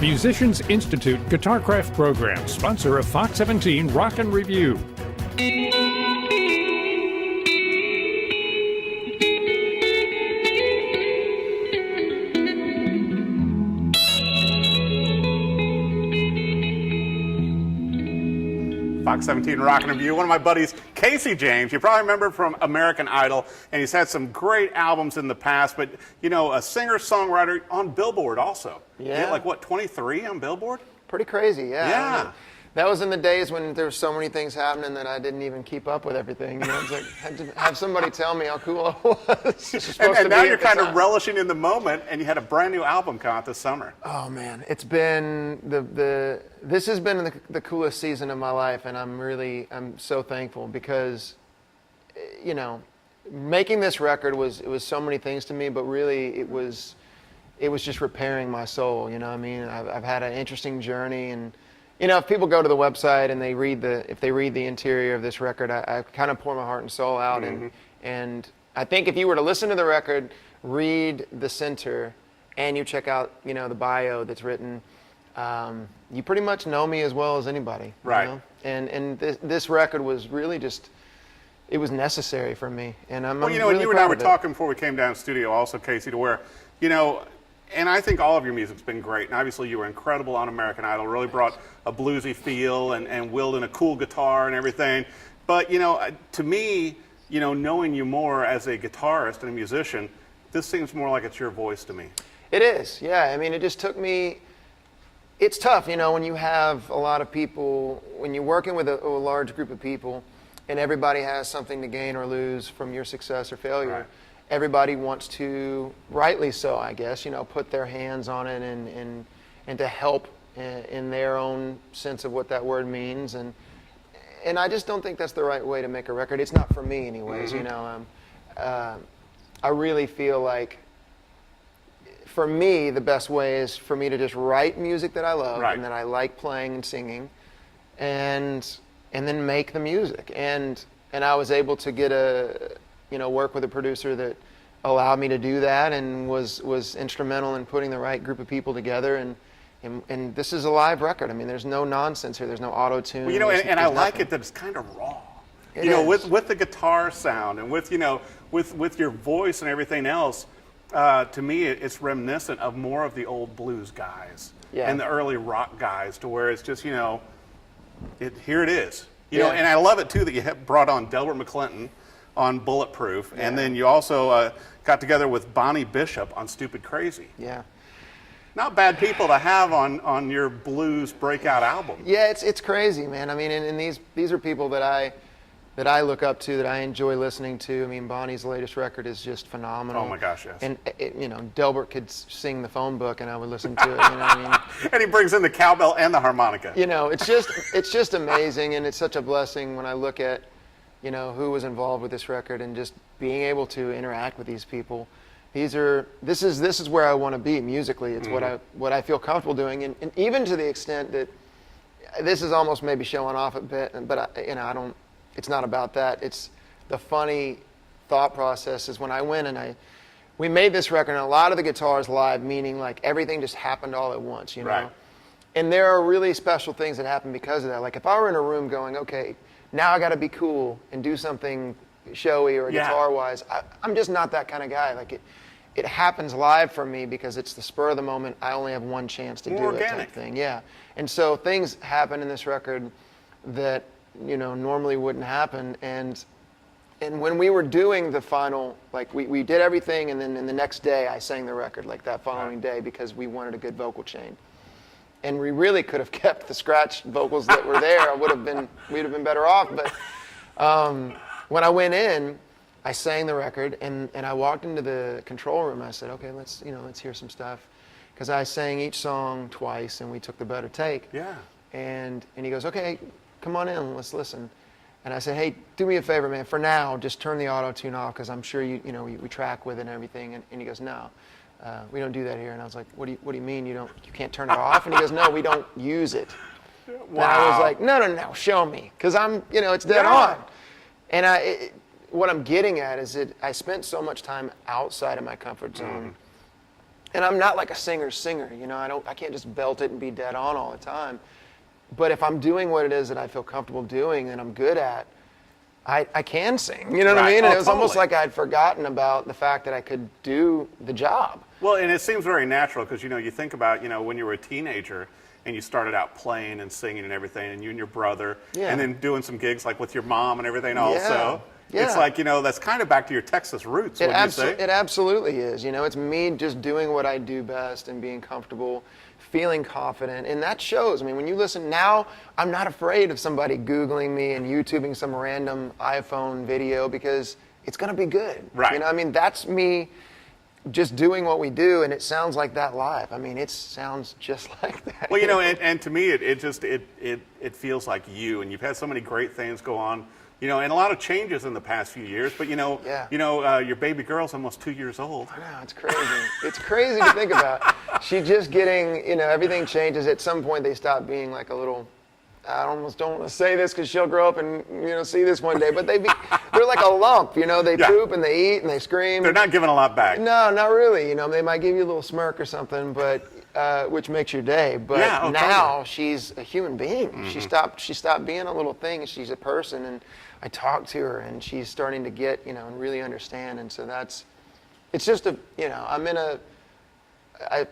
Musicians Institute Guitarcraft Program, sponsor of Fox 17 Rock and Review. Fox 17 Rock and Review. One of my buddies, Casey James, you probably remember from American Idol, and he's had some great albums in the past, but, you know, a singer-songwriter on Billboard also. Yeah. Like, what, 23 on Billboard? Pretty crazy, yeah. Yeah. I mean, that was in the days when there were so many things happening that I didn't even keep up with everything. You know, it's like, I had to have somebody tell me how cool I was. And now you're kind of relishing in the moment, and you had a brand new album come out this summer. Oh man, it's been this has been the coolest season of my life, and I'm so thankful because, you know, making this record it was so many things to me, but really it was just repairing my soul. You know what I mean? I've had an interesting journey, and you know, if people go to the website and if they read the interior of this record, I kind of pour my heart and soul out. Mm-hmm. And I think if you were to listen to the record, read the center, and you check out, you know, the bio that's written, you pretty much know me as well as anybody. Right. You know? And this record was really just, it was necessary for me. And I'm Well, you know, really and you and I were proud of it. talking before we came down to the studio also, Casey, to where, you know, and I think all of your music's been great. And obviously you were incredible on American Idol, really brought a bluesy feel and wielding a cool guitar and everything. But, you know, to me, you know, knowing you more as a guitarist and a musician, this seems more like it's your voice to me. It is, yeah. I mean, it just took me, it's tough, you know, when you have a lot of people, when you're working with a large group of people and everybody has something to gain or lose from your success or failure. Right. Everybody wants to, rightly so, I guess, you know, put their hands on it and to help in their own sense of what that word means. And I just don't think that's the right way to make a record. It's not for me anyways, you know. I really feel like, for me, the best way is for me to just write music that I love and that I like playing and singing, and then make the music. And I was able to get work with a producer that allowed me to do that and was instrumental in putting the right group of people together. And this is a live record. I mean, there's no nonsense here. There's no auto-tune. Well, you know, and I like it that it's kind of raw. It you know, is. with the guitar sound and with, you know, with your voice and everything else, to me, it's reminiscent of more of the old blues guys and the early rock guys, to where it's just, you know, here it is. You know, and I love it, too, that you brought on Delbert McClinton on Bulletproof, and then you also got together with Bonnie Bishop on Stupid Crazy. Yeah. Not bad people to have on your blues breakout album. Yeah, it's crazy, man. I mean, and these are people that I look up to, that I enjoy listening to. I mean, Bonnie's latest record is just phenomenal. Oh my gosh, yes. And you know, Delbert could sing the phone book, and I would listen to it. You know what I mean? And he brings in the cowbell and the harmonica. You know, it's just amazing, and it's such a blessing when I look at, you know, who was involved with this record and just being able to interact with these people. This is where I want to be musically. It's what I feel comfortable doing, and even to the extent that this is almost maybe showing off a bit, but it's not about that. It's the funny thought process is when I went and we made this record, and a lot of the guitars live, meaning like everything just happened all at once, you know. Right. And there are really special things that happen because of that. Like if I were in a room going, okay, now I got to be cool and do something showy or guitar-wise, I'm just not that kind of guy. Like it happens live for me because it's the spur of the moment. I only have one chance to do it type thing. Yeah. And so things happen in this record that, you know, normally wouldn't happen. And when we were doing the final, like we did everything, and then the next day I sang the record, like that following day, because we wanted a good vocal chain. And we really could have kept the scratch vocals that were there. we'd have been better off. But when I went in, I sang the record, and I walked into the control room. I said, okay, let's hear some stuff, because I sang each song twice, and we took the better take. Yeah. And he goes, okay, come on in, let's listen. And I said, hey, do me a favor, man. For now, just turn the auto-tune off, because I'm sure we track with it and everything. And he goes, no, we don't do that here. And I was like, what do you mean you can't turn it off? And he goes, no, we don't use it. Wow. And I was like, no, show me, because it's dead on. And what I'm getting at is I spent so much time outside of my comfort zone And I'm not like a singer's singer, you know, I can't just belt it and be dead on all the time. But if I'm doing what it is that I feel comfortable doing and I'm good at, I can sing, you know what I mean? And it was almost like I'd forgotten about the fact that I could do the job. Well, and it seems very natural because, you know, you think about, you know, when you were a teenager and you started out playing and singing and everything, and you and your brother, and then doing some gigs like with your mom and everything also. Yeah. It's like, you know, that's kind of back to your Texas roots, wouldn't you say? It absolutely is. You know, it's me just doing what I do best and being comfortable, feeling confident, and that shows. I mean, when you listen now, I'm not afraid of somebody Googling me and YouTubing some random iPhone video because it's going to be good. Right. You know, I mean, that's me just doing what we do, and it sounds like that live. I mean, it sounds just like that. Well, you know, and to me, it feels like you, and you've had so many great things go on. You know, and a lot of changes in the past few years, but you know, your baby girl's almost 2 years old. I know, it's crazy. It's crazy to think about. She's just getting, you know, everything changes. At some point, they stop being like a little. I almost don't want to say this because she'll grow up and, you know, see this one day. But they're like a lump, you know. They poop and they eat and they scream. They're not giving a lot back. No, not really. You know, they might give you a little smirk or something, but which makes your day. But now she's a human being. Mm-hmm. She stopped being a little thing. She's a person, and I talk to her, and she's starting to get, you know, and really understand. And so it's just you know, I'm in I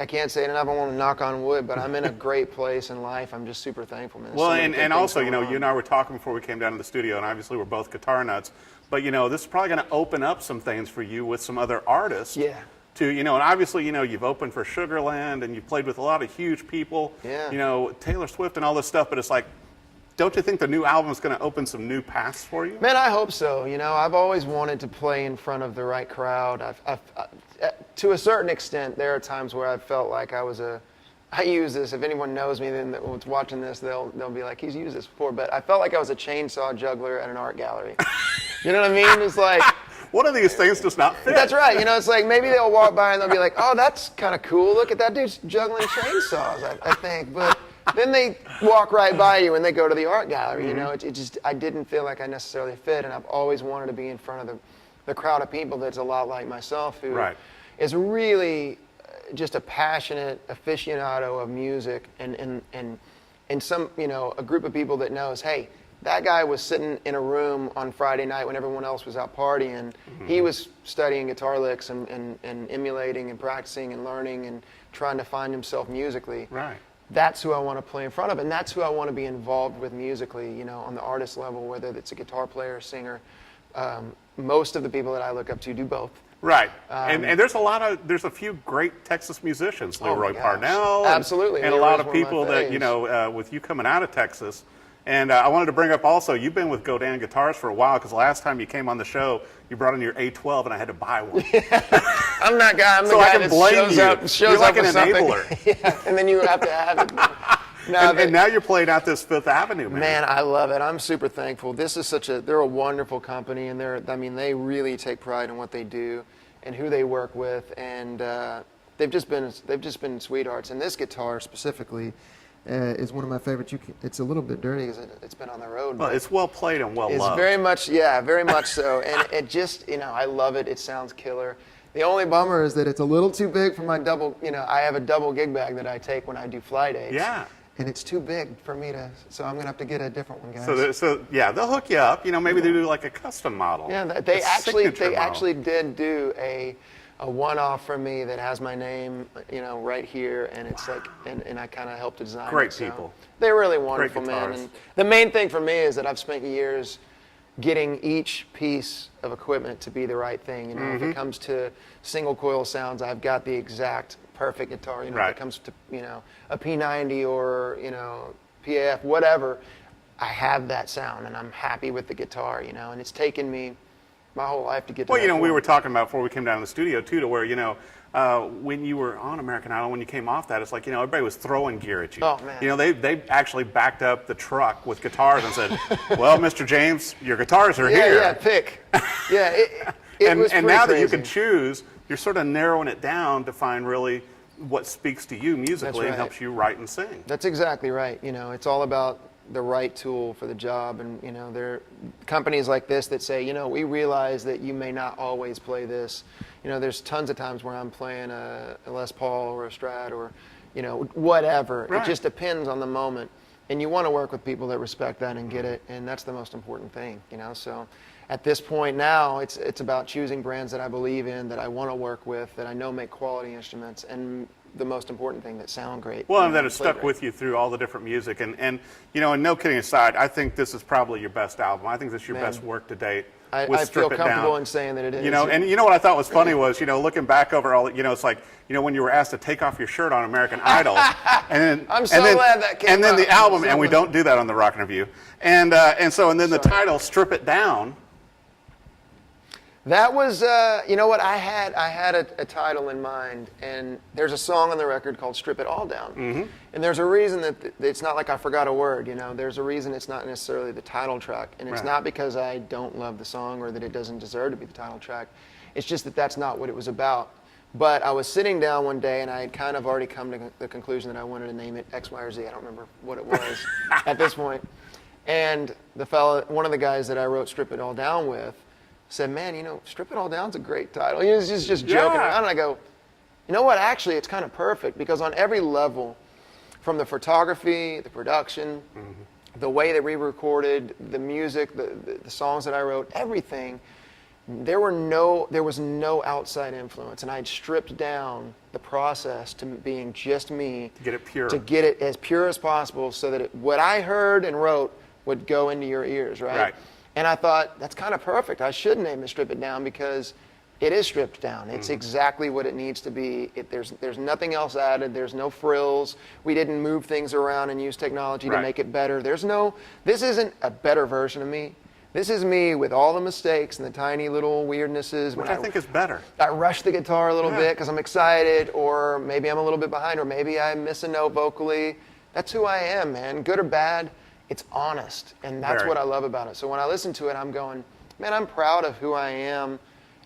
can't say it enough. I want to knock on wood, but I'm in a great place in life. I'm just super thankful, man. Well, and also, you know, you and I were talking before we came down to the studio, and obviously we're both guitar nuts. But, you know, this is probably going to open up some things for you with some other artists. Yeah. To, you know, and obviously, you know, you've opened for Sugarland, and you've played with a lot of huge people. Yeah. You know, Taylor Swift and all this stuff, but it's like, don't you think the new album is going to open some new paths for you? Man, I hope so. You know, I've always wanted to play in front of the right crowd. To a certain extent, there are times where I've felt like I use this. If anyone knows me, then that's watching this, they'll be like, he's used this before. But I felt like I was a chainsaw juggler at an art gallery. You know what I mean? It's like, one of these things does not fit. That's right. You know, it's like maybe they'll walk by and they'll be like, oh, that's kind of cool. Look at that dude's juggling chainsaws, I think. But then they walk right by you and they go to the art gallery. You know, it just, I didn't feel like I necessarily fit, and I've always wanted to be in front of the crowd of people that's a lot like myself, who is really just a passionate aficionado of music, and some, you know, a group of people that knows, hey, that guy was sitting in a room on Friday night when everyone else was out partying. He was studying guitar licks and emulating and practicing and learning and trying to find himself musically. Right. That's who I want to play in front of, and that's who I want to be involved with musically, you know, on the artist level, whether it's a guitar player, singer. Most of the people that I look up to do both. Right. And there's a few great Texas musicians, Leroy Parnell. Absolutely. And a lot of people that, you know, with you coming out of Texas. And I wanted to bring up also, you've been with Godin Guitars for a while, because last time you came on the show, you brought in your A12 and I had to buy one. I'm that guy. I'm the guy that shows up with something. Yeah, and then you have to have it. And now you're playing out this Fifth Avenue, man. Man, I love it. I'm super thankful. This is they're a wonderful company, and they really take pride in what they do and who they work with, and they've just been sweethearts. And this guitar specifically is one of my favorites. It's a little bit dirty because it's been on the road. Well, it's well played and well loved. It's very much so. And it just, you know, I love it. It sounds killer. The only bummer is that it's a little too big for my double, you know, I have a double gig bag that I take when I do fly dates. Yeah. And it's too big for me so I'm going to have to get a different one, guys. So they'll hook you up. You know, maybe they do like a custom model. Yeah, they actually did do a one-off for me that has my name, you know, right here, and it's like, and I kind of helped to design it. Great people. They're really wonderful, man. And the main thing for me is that I've spent years getting each piece of equipment to be the right thing. You know, if it comes to single coil sounds, I've got the exact perfect guitar. You know, if it comes to, you know, a P90 or, you know, PAF, whatever, I have that sound, and I'm happy with the guitar, you know, and it's taken me my whole life to get to Well, you know, point. we were talking about before we came down to the studio, too, to where, you know, when you were on American Idol, when you came off that, it's like, you know, everybody was throwing gear at you. Oh, man. You know, they actually backed up the truck with guitars and said, well, Mr. James, your guitars are here. Yeah, pick. Yeah, it was and now crazy. that you can choose, you're sort of narrowing it down to find really what speaks to you musically and helps you write and sing. That's exactly right. You know, it's all about the right tool for the job, and you know, there are companies like this that say, you know, we realize that you may not always play this, You know, there's tons of times where I'm playing a Les Paul or a Strat or, you know, whatever. Right. It just depends on the moment. And you want to work with people that respect that and get it, and that's the most important thing, you know. So at this point now, it's about choosing brands that I believe in, that I want to work with, that I know make quality instruments, and the most important thing, that sound great. Well, and that has stuck with you through all the different music. And you know, and no kidding aside, I think this is probably your best album. I think this is your best work to date. I feel comfortable in saying that it is. You know, and you know what I thought was funny was, you know, looking back over all, you know, it's like, you know, when you were asked to take off your shirt on American Idol, and then I'm so glad that came and then out. the album, and we don't do that on the Rock and Review, and then the title, Strip It Down. That was, you know what, I had a title in mind, and there's a song on the record called Strip It All Down. Mm-hmm. And there's a reason that it's not like I forgot a word, you know. There's a reason it's not necessarily the title track, and it's not because I don't love the song or that it doesn't deserve to be the title track. It's just that that's not what it was about. But I was sitting down one day, and I had kind of already come to the conclusion that I wanted to name it X, Y, or Z. I don't remember what it was at this point. And the fella, one of the guys that I wrote Strip It All Down with, said, man, you know, Strip It All Down's a great title. He was just joking around, and I go, you know what, actually, it's kind of perfect, because on every level, from the photography, the production, the way that we recorded, the music, the songs that I wrote, everything, there was no outside influence, and I'd stripped down the process to being just me. To get it pure. To get it as pure as possible, so that what I heard and wrote would go into your ears, right? And I thought, that's kind of perfect. I should name it Strip It Down, because it is stripped down. It's exactly what it needs to be. There's nothing else added. There's no frills. We didn't move things around and use technology to make it better. This isn't a better version of me. This is me with all the mistakes and the tiny little weirdnesses. Which I think is better. I rush the guitar a little bit because I'm excited, or maybe I'm a little bit behind, or maybe I miss a note vocally. That's who I am, man. Good or bad. It's honest, and that's what I love about it. So when I listen to it, I'm going, man, I'm proud of who I am,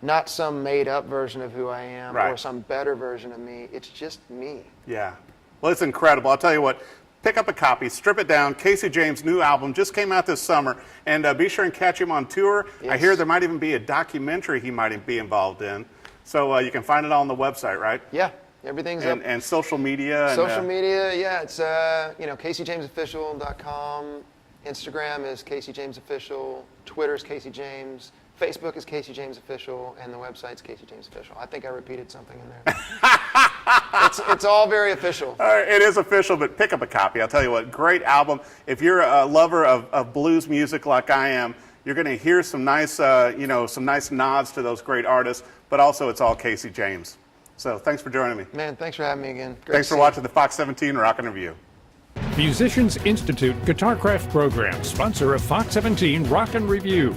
not some made-up version of who I am or some better version of me. It's just me. Yeah. Well, it's incredible. I'll tell you what, pick up a copy, Strip It Down. Casey James' new album just came out this summer, and be sure and catch him on tour. Yes. I hear there might even be a documentary he might be involved in. So you can find it all on the website, right? Yeah. Everything's up. And social media. Social media, yeah. It's, you know, CaseyJamesOfficial.com. Instagram is Casey James Official. Twitter is Casey James. Facebook is Casey James Official. And the website's Casey James Official. I think I repeated something in there. It's all very official. It is official, but pick up a copy. I'll tell you what, great album. If you're a lover of blues music like I am, you're going to hear some nice, you know, some nice nods to those great artists, but also it's all Casey James. So thanks for joining me. Man, thanks for having me again. Great thanks for watching the Fox 17 Rock and Review. Musicians Institute Guitarcraft Program, sponsor of Fox 17 Rock and Review.